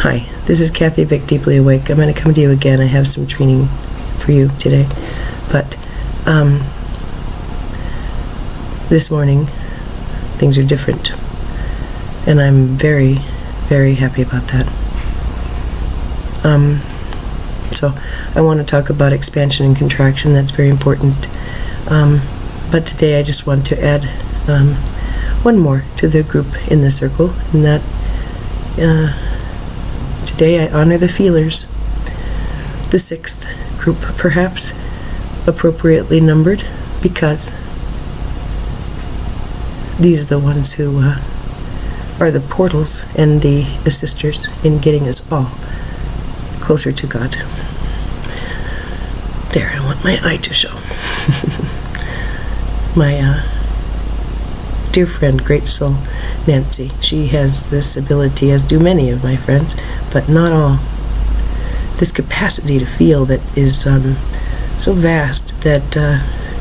Hi, this is Kathy Vick, Deeply Awake. I'm going to come to you again. I have some training for you today. But this morning, things are different. And I'm very, very happy about that. So I want to talk about expansion and contraction. That's very important. But today I just want to add one more to the group in the circle, and that today I honor the feelers, the sixth group perhaps, appropriately numbered, because these are the ones who are the portals and the assisters in getting us all closer to God. There, I want my eye to show. My dear friend, great soul, Nancy, she has this ability, as do many of my friends, but not all. This capacity to feel that is so vast that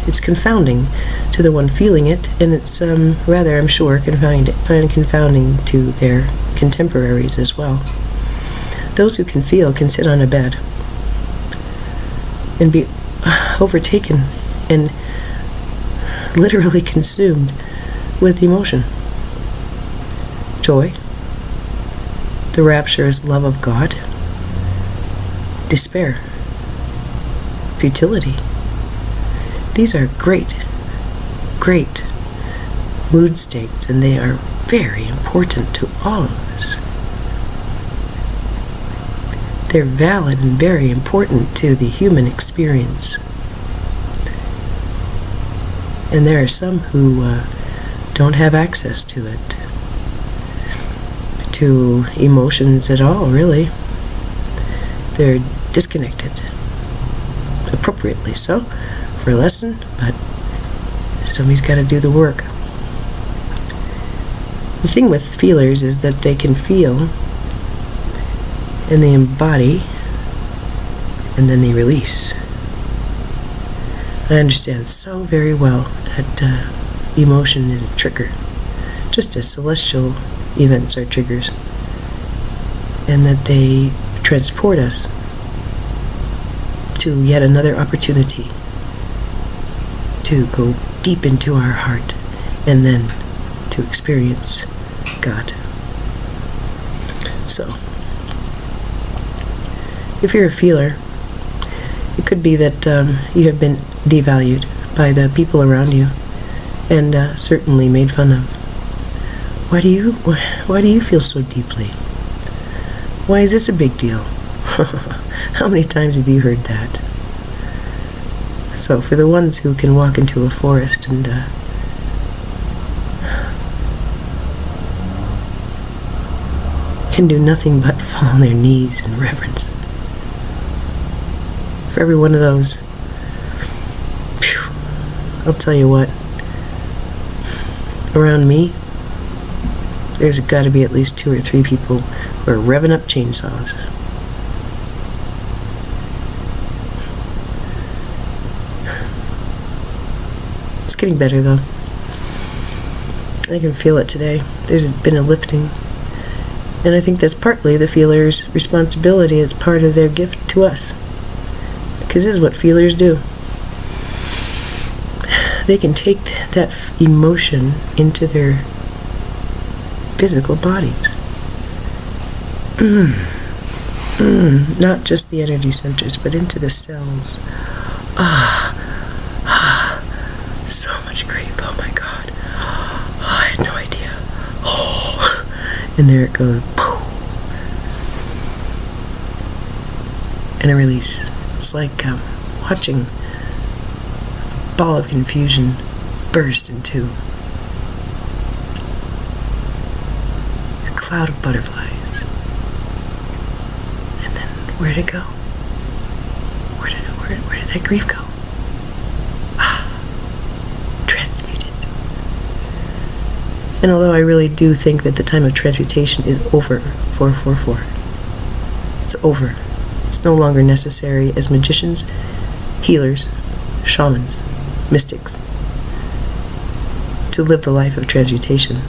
it's confounding to the one feeling it, and it's rather, I'm sure, confounding to their contemporaries as well. Those who can feel can sit on a bed and be overtaken and literally consumed with emotion. Joy, the rapturous love of God, despair, futility. These are great, great mood states, and they are very important to all of us. They're valid and very important to the human experience. And there are some who don't have access to it, to emotions at all, really. They're disconnected, appropriately so, for a lesson, but somebody's got to do the work. The thing with feelers is that they can feel, and they embody, and then they release. I understand so very well that emotion is a trigger, just as celestial events are triggers, and that they transport us to yet another opportunity to go deep into our heart and then to experience God. So, if you're a feeler, it could be that you have been devalued by the people around you and certainly made fun of. Why do you feel so deeply? Why is this a big deal? How many times have you heard that? So for the ones who can walk into a forest and can do nothing but fall on their knees in reverence, for every one of those, I'll tell you what, around me, there's got to be at least 2 or 3 people who are revving up chainsaws. It's getting better, though. I can feel it today. There's been a lifting. And I think that's partly the feeler's responsibility. It's part of their gift to us. Because this is what feelers do. They can take that emotion into their physical bodies. Not just the energy centers, but into the cells. So much grief. Oh my God. I had no idea. And there it goes. And a release. It's like watching a ball of confusion burst into a cloud of butterflies. And then where'd it go? Where did that grief go? Transmuted. And although I really do think that the time of transmutation is over, 444, it's over. It's no longer necessary as magicians, healers, shamans, mystics to live the life of transmutation.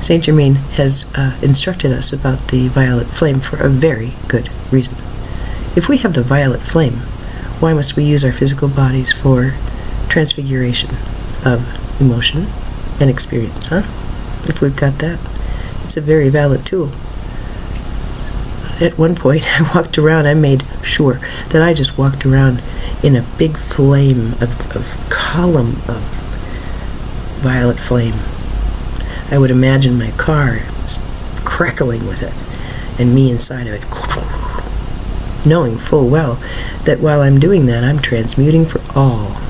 Saint Germain has instructed us about the violet flame for a very good reason. If we have the violet flame, why must we use our physical bodies for transfiguration of emotion and experience, huh? If we've got that, it's a very valid tool. At one point, I made sure that I just walked around in a big flame, of column of violet flame. I would imagine my car crackling with it, and me inside of it, knowing full well that while I'm doing that, I'm transmuting for all.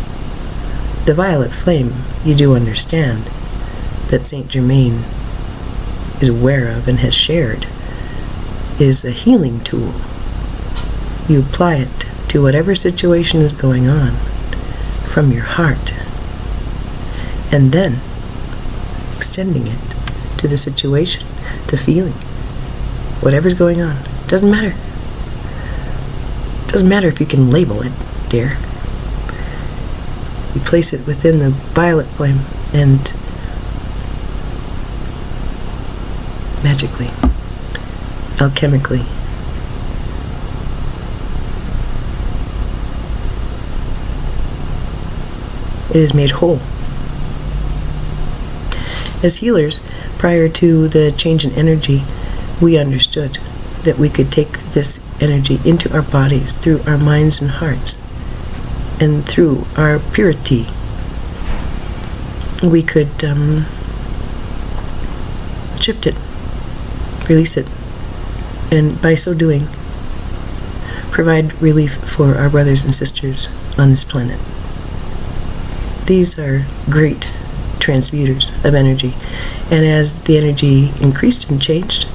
The violet flame, you do understand, that Saint Germain is aware of and has shared, is a healing tool. You apply it to whatever situation is going on from your heart, and then extending it to the situation, the feeling, whatever's going on. Doesn't matter. Doesn't matter if you can label it, dear. You place it within the violet flame, and magically, alchemically, it is made whole. As healers, prior to the change in energy, we understood that we could take this energy into our bodies through our minds and hearts, and through our purity. We could shift it, release it, and by so doing, provide relief for our brothers and sisters on this planet. These are great transmuters of energy, and as the energy increased and changed,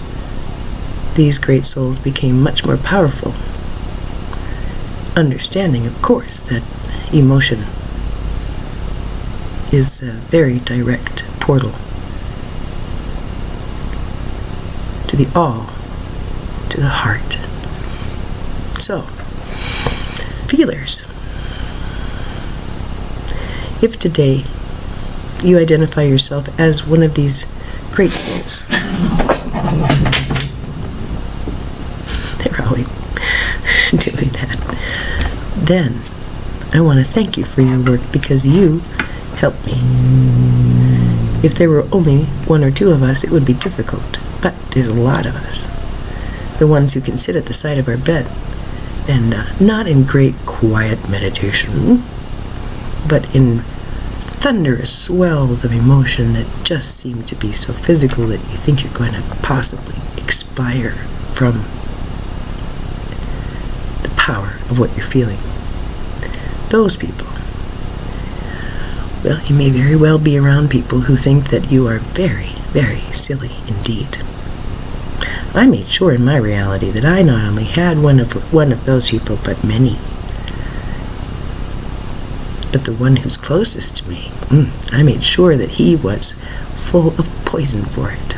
these great souls became much more powerful, understanding, of course, that emotion is a very direct portal to the all, to the heart. So, feelers, if today you identify yourself as one of these great souls, they're always doing that, then I want to thank you for your work, because you helped me. If there were only one or two of us, it would be difficult, but there's a lot of us. The ones who can sit at the side of our bed and not in great quiet meditation, but in thunderous swells of emotion that just seem to be so physical that you think you're going to possibly expire from the power of what you're feeling. Those people, well, you may very well be around people who think that you are very, very silly indeed. I made sure in my reality that I not only had one of those people, but many. But the one who's closest to me, I made sure that he was full of poison for it.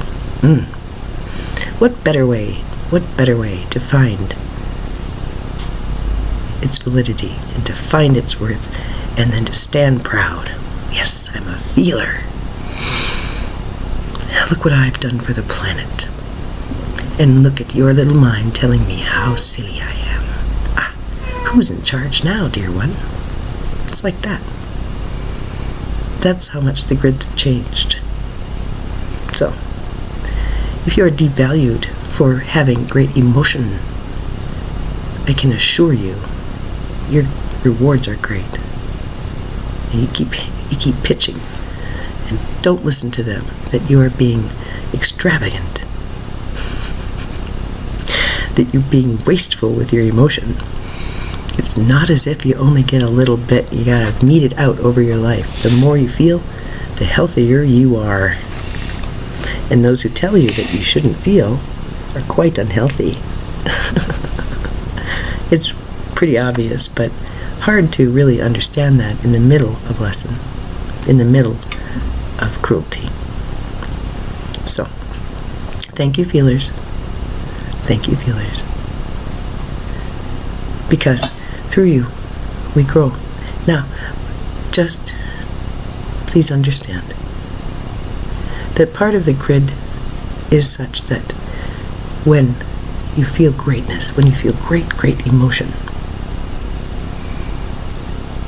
What better way to find its validity and to find its worth, and then to stand proud. Yes, I'm a feeler. Look what I've done for the planet. And look at your little mind telling me how silly I am. Who's in charge now, dear one? It's like that. That's how much the grids have changed. So, if you are devalued for having great emotion, I can assure you, your rewards are great. And you keep pitching, and don't listen to them that you are being extravagant, that you're being wasteful with your emotion. It's not as if you only get a little bit. You gotta meet it out over your life. The more you feel, the healthier you are. And those who tell you that you shouldn't feel are quite unhealthy. It's pretty obvious, but hard to really understand that in the middle of lesson, in the middle of cruelty. So, thank you, feelers. Thank you, feelers. Because through you, we grow. Now, just please understand that part of the grid is such that when you feel greatness, when you feel great emotion,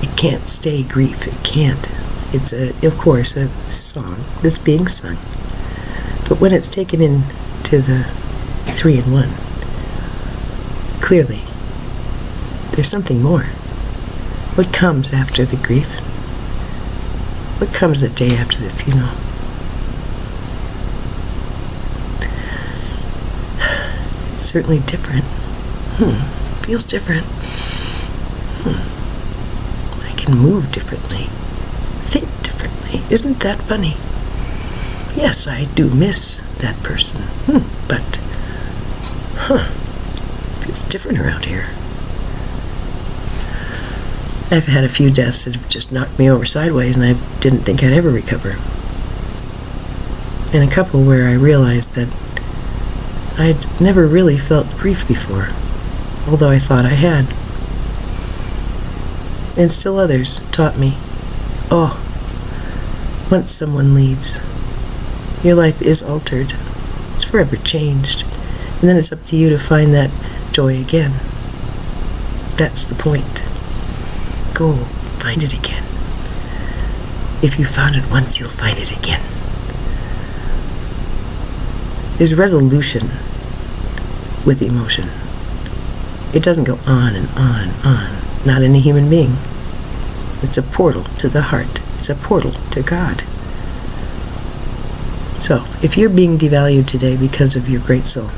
it can't stay grief. It can't. It's, of course, a song that's being sung. But when it's taken into the 3-in-1, clearly, there's something more. What comes after the grief? What comes the day after the funeral? It's certainly different. Feels different. I can move differently. Think differently. Isn't that funny? Yes, I do miss that person. But, feels different around here. I've had a few deaths that have just knocked me over sideways, and I didn't think I'd ever recover. And a couple where I realized that I'd never really felt grief before, although I thought I had. And still others taught me, once someone leaves, your life is altered. It's forever changed. And then it's up to you to find that joy again. That's the point. Go find it again. If you found it once, you'll find it again. There's resolution with emotion. It doesn't go on and on and on. Not in a human being. It's a portal to the heart. It's a portal to God. So, if you're being devalued today because of your great soul,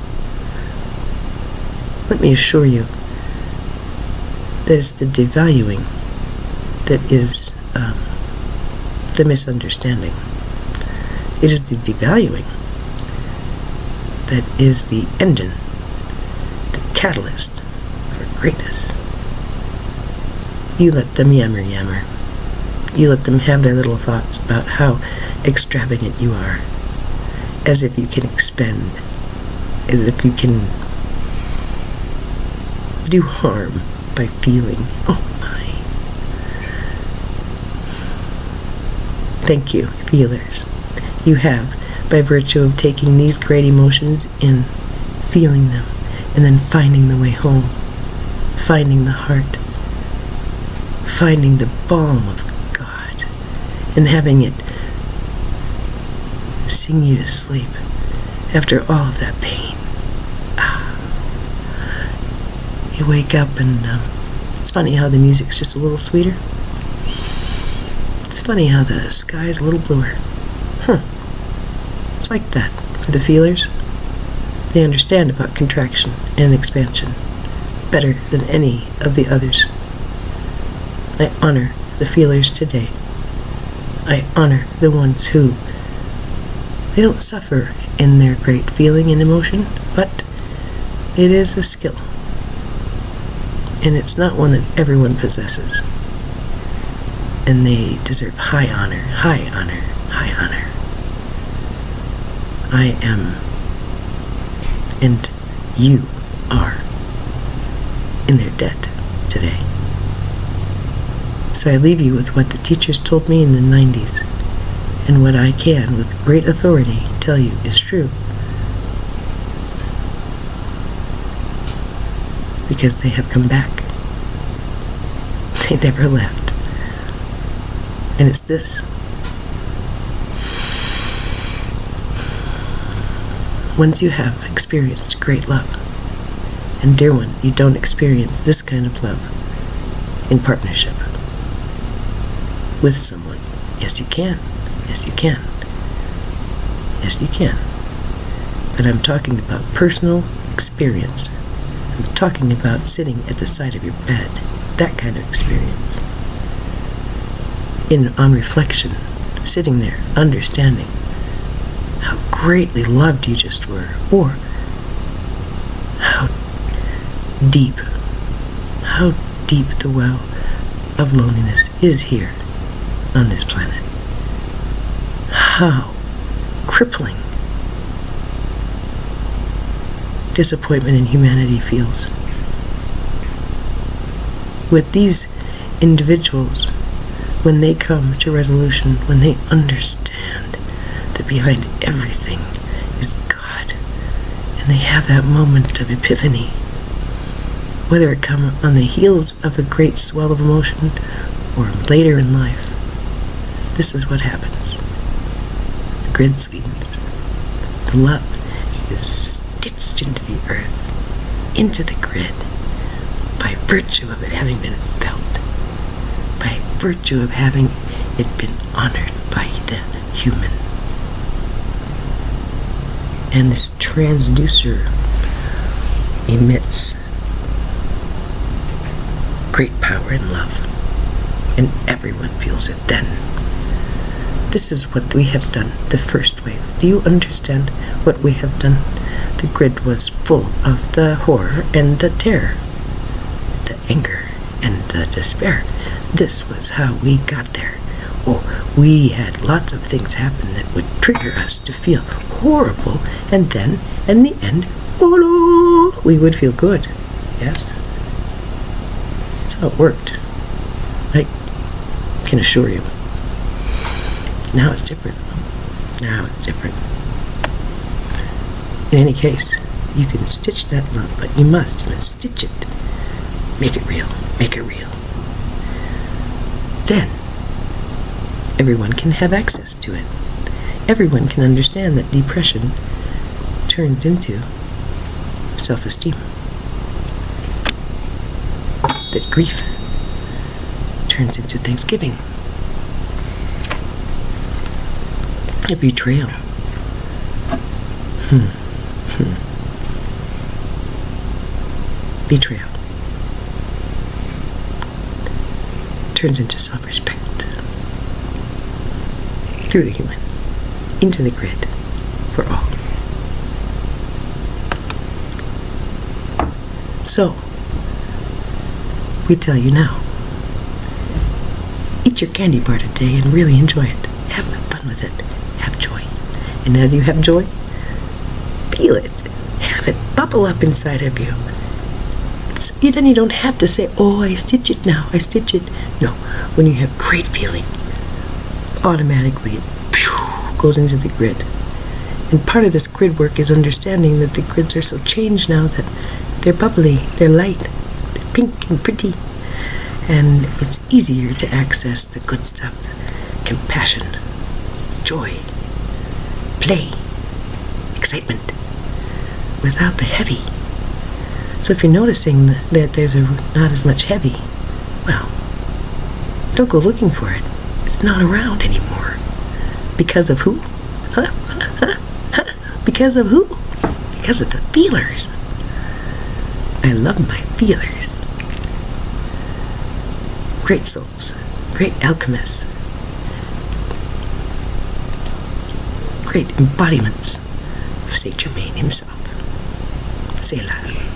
let me assure you that it's the devaluing that is the misunderstanding. It is the devaluing that is the engine, the catalyst for greatness. You let them yammer. You let them have their little thoughts about how extravagant you are, as if you can expend, as if you can do harm by feeling. Oh my. Thank you, feelers. You have, by virtue of taking these great emotions in, feeling them, and then finding the way home, finding the heart, finding the balm of God, and having it sing you to sleep after all of that pain. You wake up and it's funny how the music's just a little sweeter. It's funny how the sky's a little bluer. It's like that for the feelers. They understand about contraction and expansion better than any of the others. I honor the feelers today. I honor the ones who they don't suffer in their great feeling and emotion, but it is a skill. And it's not one that everyone possesses. And they deserve high honor, high honor, high honor. I am, and you are, in their debt today. So I leave you with what the teachers told me in the 90s, and what I can, with great authority, tell you is true. Because they have come back. They never left. And it's this. Once you have experienced great love, and dear one, you don't experience this kind of love in partnership with someone. Yes, you can. Yes, you can. Yes, you can. But I'm talking about personal experience. I'm talking about sitting at the side of your bed. That kind of experience. On reflection, sitting there, understanding how greatly loved you just were, or how deep the well of loneliness is here on this planet. How crippling disappointment in humanity feels. With these individuals, when they come to resolution, when they understand that behind everything is God, and they have that moment of epiphany, whether it come on the heels of a great swell of emotion or later in life. This is what happens. The grid sweetens. The love is stitched into the earth, into the grid, by virtue of it having been felt, by virtue of having it been honored by the human. And this transducer emits great power and love, and everyone feels it then. This is what we have done, the first wave. Do you understand what we have done? The grid was full of the horror and the terror, the anger and the despair. This was how we got there. Oh, we had lots of things happen that would trigger us to feel horrible, and then, in the end, oh, we would feel good. Yes? That's how it worked. I can assure you. Now it's different. Now it's different. In any case, you can stitch that love, but you must stitch it. Make it real. Make it real. Then, everyone can have access to it. Everyone can understand that depression turns into self-esteem. That grief turns into thanksgiving. A betrayal. Betrayal turns into self-respect. Through the human, into the grid, for all. So, we tell you now, eat your candy bar today and really enjoy it. Have fun with it. Have joy. And as you have joy, feel it. Have it bubble up inside of you. Then you don't have to say, oh, I stitch it now, I stitch it. No, when you have great feeling, automatically it goes into the grid. And part of this grid work is understanding that the grids are so changed now that they're bubbly, they're light, they're pink and pretty, and it's easier to access the good stuff: compassion, joy, play, excitement, without the heavy. So if you're noticing that there's not as much heavy, well, don't go looking for it. It's not around anymore. Because of who? Because of who? Because of the feelers. I love my feelers. Great souls, great alchemists, great embodiments of Saint Germain himself. Selah.